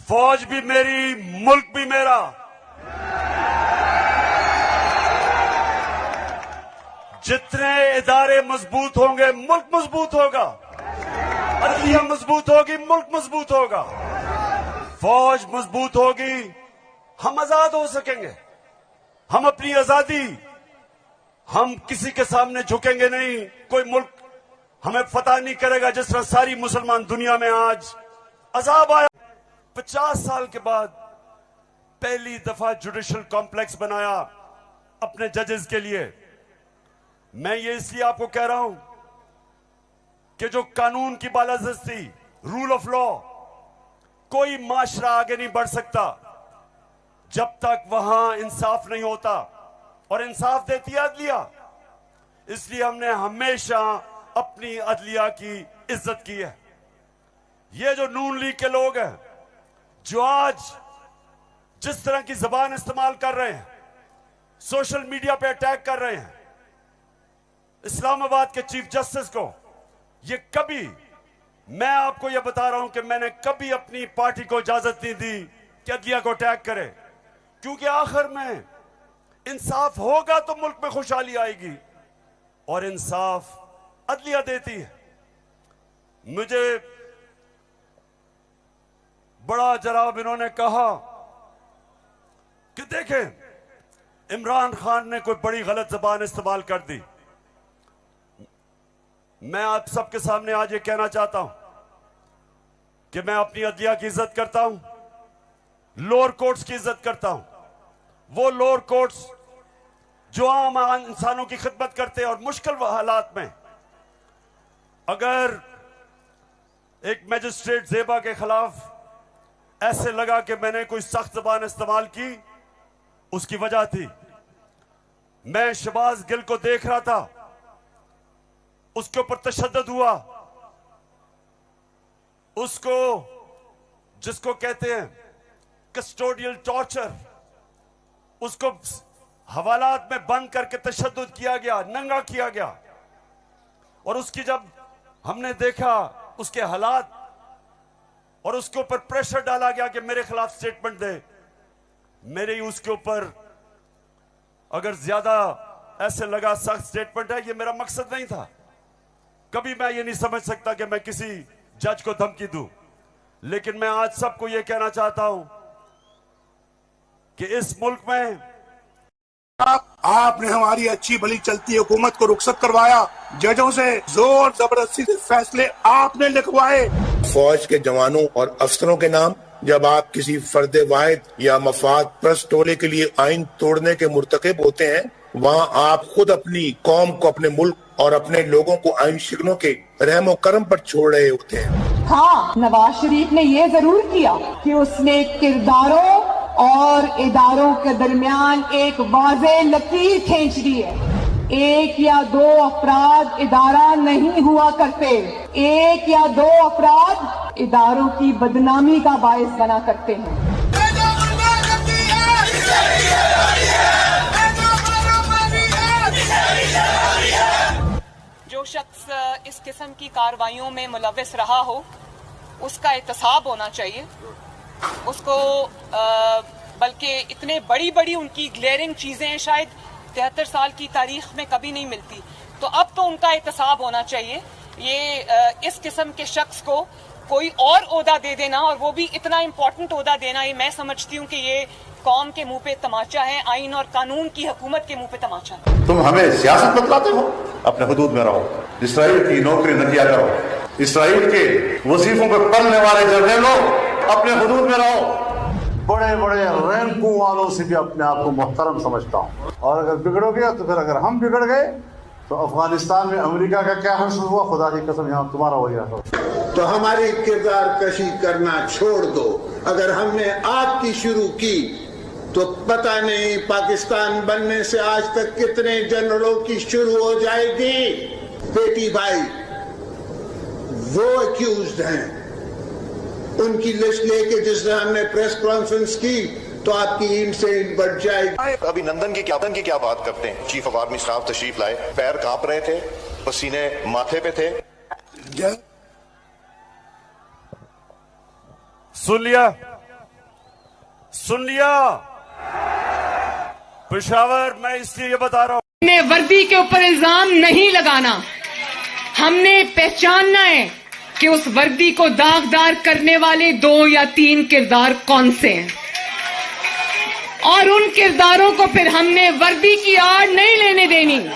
फौज भी मेरी, मुल्क भी मेरा। जितने इदारे मजबूत होंगे मुल्क मजबूत होगा, अदलिया मजबूत होगी मुल्क मजबूत होगा, फौज मजबूत होगी, हम आजाद हो सकेंगे। हम अपनी आजादी, हम किसी के सामने झुकेंगे नहीं। कोई मुल्क हमें फतह नहीं करेगा जिस तरह सारी मुसलमान दुनिया में आज अजाब आया। 50 साल के बाद पहली दफा जुडिशल कॉम्प्लेक्स बनाया अपने जजेस के लिए। मैं ये इसलिए आपको कह रहा हूं कि जो कानून की बालादस्ती, रूल ऑफ लॉ, कोई माशरा आगे नहीं बढ़ सकता जब तक वहां इंसाफ नहीं होता, और इंसाफ देती है अदलिया। इसलिए हमने हमेशा अपनी अदलिया की इज्जत की है। ये जो नून लीग के लोग हैं जो आज जिस तरह की जबान इस्तेमाल कर रहे हैं, सोशल मीडिया पे अटैक कर रहे हैं इस्लामाबाद के चीफ जस्टिस को, ये कभी, मैं आपको ये बता रहा हूं कि मैंने कभी अपनी पार्टी को इजाजत नहीं दी कि अदलिया को अटैक करे, क्योंकि आखिर में इंसाफ होगा तो मुल्क में खुशहाली आएगी, और इंसाफ अदलिया देती है। मुझे बड़ा जनाब इन्होंने कहा कि देखें इमरान खान ने कोई बड़ी गलत जबान इस्तेमाल कर दी। मैं आप सबके सामने आज ये कहना चाहता हूं कि मैं अपनी अदलिया की इज्जत करता हूं, लोअर कोर्ट्स की इज्जत करता हूं। वो लोअर कोर्ट्स जो आम इंसानों की खिदमत करते हैं, और मुश्किल हालात में अगर एक मैजिस्ट्रेट जेबा के खिलाफ ऐसे लगा कि मैंने कोई सख्त जबान इस्तेमाल की, उसकी वजह थी मैं शहबाज गिल को देख रहा था, उसके ऊपर तशद्दुद हुआ, उसको जिसको कहते हैं कस्टोडियल टॉर्चर, उसको हवालात में बंद करके तशद्दुद किया गया, नंगा किया गया, और उसकी जब हमने देखा उसके हालात और उसके ऊपर प्रेशर डाला गया कि मेरे खिलाफ स्टेटमेंट दे, मेरे ही उसके ऊपर अगर ज्यादा ऐसे लगा सख्त स्टेटमेंट है, ये मेरा मकसद नहीं था। कभी मैं ये नहीं समझ सकता कि मैं किसी जज को धमकी दूं, लेकिन मैं आज सबको ये कहना चाहता हूं कि इस मुल्क में आपने हमारी अच्छी भली चलती हुकूमत को रुखसत करवाया, जजों से जोर जबरदस्ती से फैसले आपने लिखवाए। फौज के जवानों और अफसरों के नाम जब आप किसी फर्द वाहिद या मफाद परस्त टोले के लिए आइन तोड़ने के मुर्तकिब होते हैं, वहाँ आप खुद अपनी कौम को, अपने मुल्क और अपने लोगों को आइन शिकनों के रहमो करम पर छोड़ रहे होते हैं। हाँ, नवाज शरीफ ने ये जरूर किया कि उसने किरदारों और इदारों के दरमियान एक वाज़ेह लकीर खींच दी है। एक या दो अफराद इदारा नहीं हुआ करते, एक या दो अफराद इदारों की बदनामी का बायस बना करते हैं। जो शख्स इस किस्म की कार्रवाइयों में मुलव्विस रहा हो, उसका एहतसाब होना चाहिए। उसको बल्कि इतने बड़ी बड़ी उनकी ग्लेयरिंग चीजें शायद 73 साल की तारीख में कभी नहीं मिलती, तो अब तो उनका एहतसाब होना चाहिए। ये इस किस्म के शख्स को कोई और ओहदा दे देना, और वो भी इतना इम्पोर्टेंट ओहदा देना, ये मैं समझती हूँ कि ये कौम के मुंह पे तमाचा है, आइन और कानून की हुकूमत के मुंह पे तमाचा है। तुम हमें सियासत बतलाते हो, अपने हुदूद में रहो, इसराइल की नौकरी न किया करो, इसराइल के वजीफों पे पढ़ने वाले जर्नलों अपने हुदूद में रहो। बड़े बड़े रैंकों वालों से भी अपने आप को मोहतरम समझता हूँ, और अगर बिगड़ोगे तो फिर अगर हम बिगड़ गए तो अफगानिस्तान में अमेरिका का क्या हश्र हुआ, खुदा की कसम यहाँ तुम्हारा वही हश्र। तो हमारी किरदार कशी करना छोड़ दो। अगर हमने आपकी शुरू की तो पता नहीं पाकिस्तान बनने से आज तक कितने जनरलों की शुरू हो जाएगी। बेटी भाई वो अक्यूज्ड हैं, उनकी लिस्ट लेके जिस तरह हमने प्रेस कॉन्फ्रेंस की तो आपकी ईंट से ईंट बढ़ जाएगी। अभिनंदन की क्या बात करते हैं। चीफ ऑफ आर्मी स्टाफ तशरीफ लाए, पैर कांप रहे थे, पसीने माथे पे थे। सुन लिया सुन लिया? पेशावर मैं इसलिए बता रहा हूं, हमने वर्दी के ऊपर इल्जाम नहीं लगाना, हमने पहचानना है कि उस वर्दी को दागदार करने वाले 2 या 3 किरदार कौन से हैं, और उन किरदारों को फिर हमने वर्दी की आड़ नहीं लेने देनी।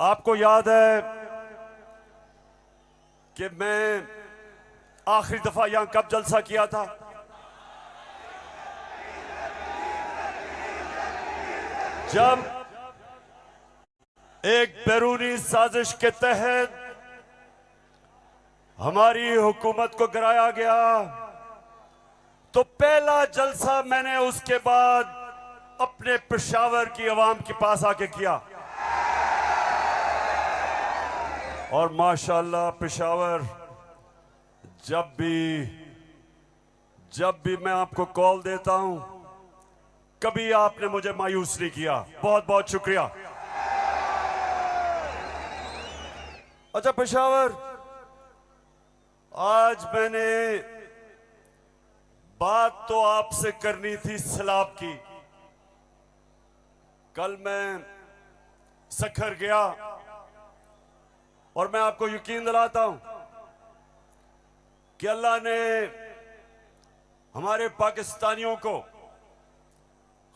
आपको याद है कि मैं आखिरी दफा यहां कब जलसा किया था? जब एक बैरूनी साजिश के तहत हमारी हुकूमत को गिराया गया, तो पहला जलसा मैंने उसके बाद अपने पेशावर की आवाम के पास आके किया। और माशाअल्लाह पेशावर, जब भी मैं आपको कॉल देता हूं, कभी आपने मुझे मायूस नहीं किया। बहुत बहुत शुक्रिया। अच्छा पेशावर, आज मैंने बात तो आपसे करनी थी सैलाब की। कल मैं सखर गया और मैं आपको यकीन दिलाता हूं कि अल्लाह ने हमारे पाकिस्तानियों को,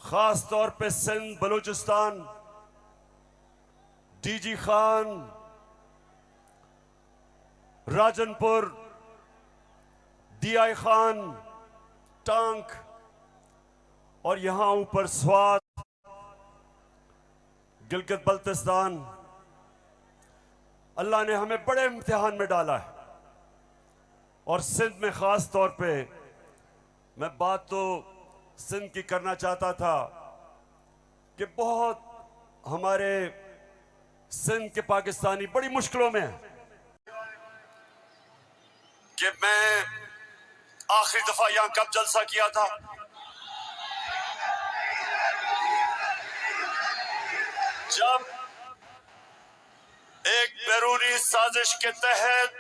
खास तौर पे सिंध, बलूचिस्तान, डीजी खान, राजनपुर, डीआई खान, टांक और यहां ऊपर स्वात, गिलगित बल्तिस्तान, अल्लाह ने हमें बड़े इम्तिहान में डाला है। और सिंध में खास तौर पे मैं बात तो सिंध की करना चाहता था कि बहुत हमारे सिंध के पाकिस्तानी बड़ी मुश्किलों में हैं। कि मैं आखिरी दफा यहां कब जलसा किया था? जब एक बैरूनी साजिश के तहत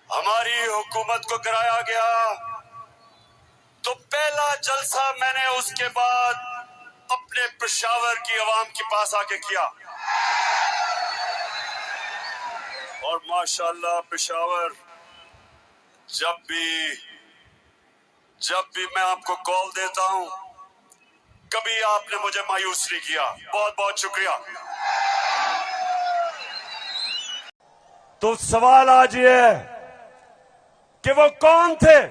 हमारी हुकूमत को गिराया गया, तो पहला जलसा मैंने उसके बाद अपने पेशावर की आवाम के पास आके किया। और माशाअल्लाह पेशावर, जब भी मैं आपको कॉल देता हूं, कभी आपने मुझे मायूस नहीं किया। बहुत बहुत शुक्रिया। तो सवाल आज ये है कि वो कौन थे,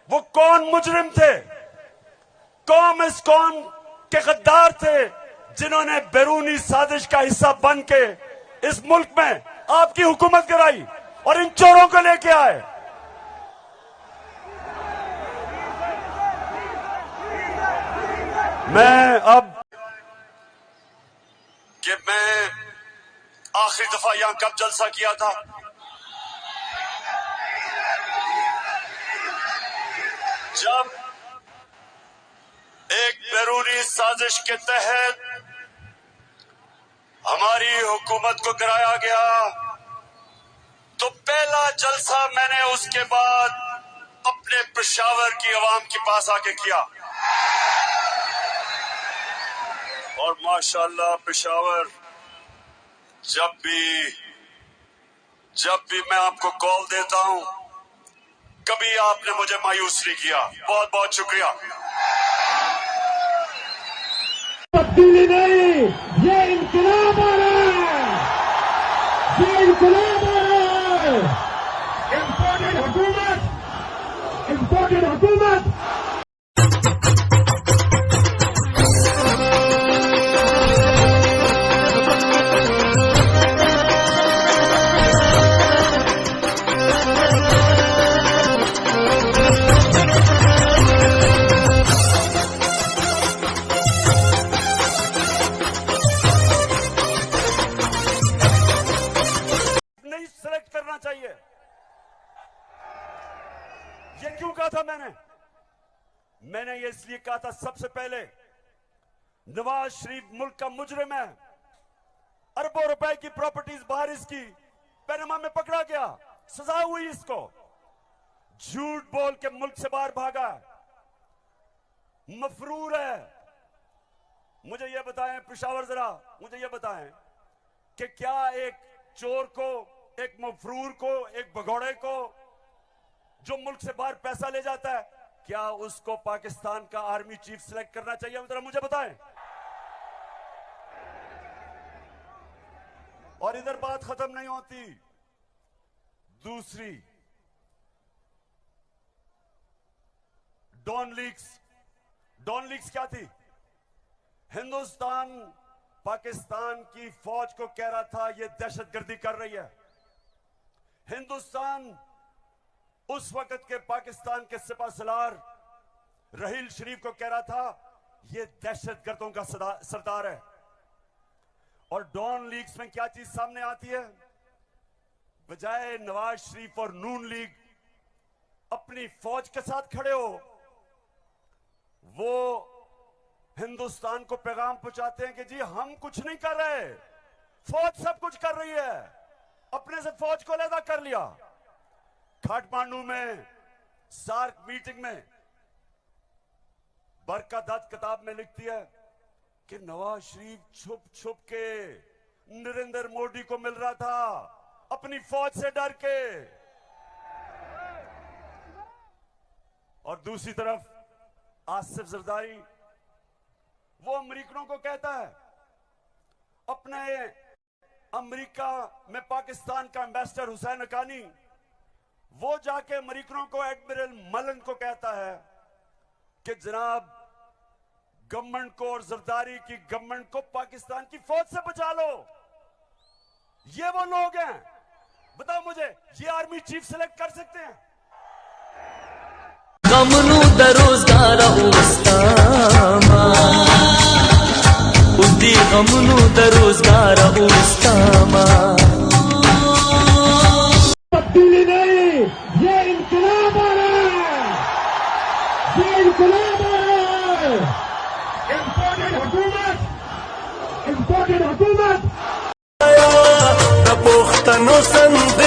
वो कौन मुजरिम थे, कौन के गद्दार थे जिन्होंने बैरूनी साजिश का हिस्सा बन के इस मुल्क में आपकी हुकूमत गिराई और इन चोरों को लेके आए। मैं आखिरी दफा यहां कब जलसा किया था? जब एक बैरूनी साजिश के तहत हमारी हुकूमत को गिराया गया, तो पहला जलसा मैंने उसके बाद अपने पेशावर की आवाम के पास आके किया। और माशाअल्लाह पेशावर, जब भी मैं आपको कॉल देता हूं, कभी आपने मुझे मायूस नहीं किया। बहुत बहुत शुक्रिया। तब्दीली नहीं, ये इंकलाब आ रहा है, ये इंकलाब आ रहा है। इम्पोर्टेड हुकूमत, इम्पोर्टेड हुकूमत। चाहिए। ये क्यों कहा था मैंने ये इसलिए कहा था, सबसे पहले नवाज शरीफ मुल्क का मुजरिम है, अरबों रुपए की प्रॉपर्टीज बाहर इसकी पैनामा में पकड़ा गया, सजा हुई इसको, झूठ बोल के मुल्क से बाहर भागा, मफरूर है। मुझे यह बताएं पेशावर, जरा मुझे यह बताएं कि क्या एक चोर को, एक मफरूर को, एक भगौड़े को जो मुल्क से बाहर पैसा ले जाता है, क्या उसको पाकिस्तान का आर्मी चीफ सिलेक्ट करना चाहिए? जरा मुझे बताएं। और इधर बात खत्म नहीं होती। दूसरी, डॉन लीक्स क्या थी? हिंदुस्तान पाकिस्तान की फौज को कह रहा था ये दहशतगर्दी कर रही है। हिंदुस्तान उस वक्त के पाकिस्तान के सिपा सलार रहील शरीफ को कह रहा था ये दहशतगर्दों का सरदार है। और डॉन लीग्स में क्या चीज सामने आती है? बजाय नवाज शरीफ और नून लीग अपनी फौज के साथ खड़े हो, वो हिंदुस्तान को पैगाम पहुंचाते हैं कि जी हम कुछ नहीं कर रहे, फौज सब कुछ कर रही है, अपने से फौज को अलग कर लिया। काठमांडू में सार्क मीटिंग में बरकत दत्त किताब में लिखती है कि नवाज शरीफ छुप छुप के नरेंद्र मोदी को मिल रहा था अपनी फौज से डर के। और दूसरी तरफ आसिफ जरदारी, वो अमेरिकनों को कहता है, अपने अमेरिका में पाकिस्तान का एम्बेसडर हुसैन हक्कानी, वो जाके अमेरिकनों को, एडमिरल मलन को कहता है कि जनाब गवर्नमेंट को और जरदारी की गवर्नमेंट को पाकिस्तान की फौज से बचा लो। ये वो लोग हैं, बताओ मुझे, ये आर्मी चीफ सिलेक्ट कर सकते हैं? गमनू दरोजगार उस्तामा, उदी गमनू दरोजगार उस्तामा। तब्दीली नहीं, ये इंकलाब आ रहा है, ये इंकलाब आ रहा है। इम्पोर्टेड हुकूमत पोख्तनो संदेश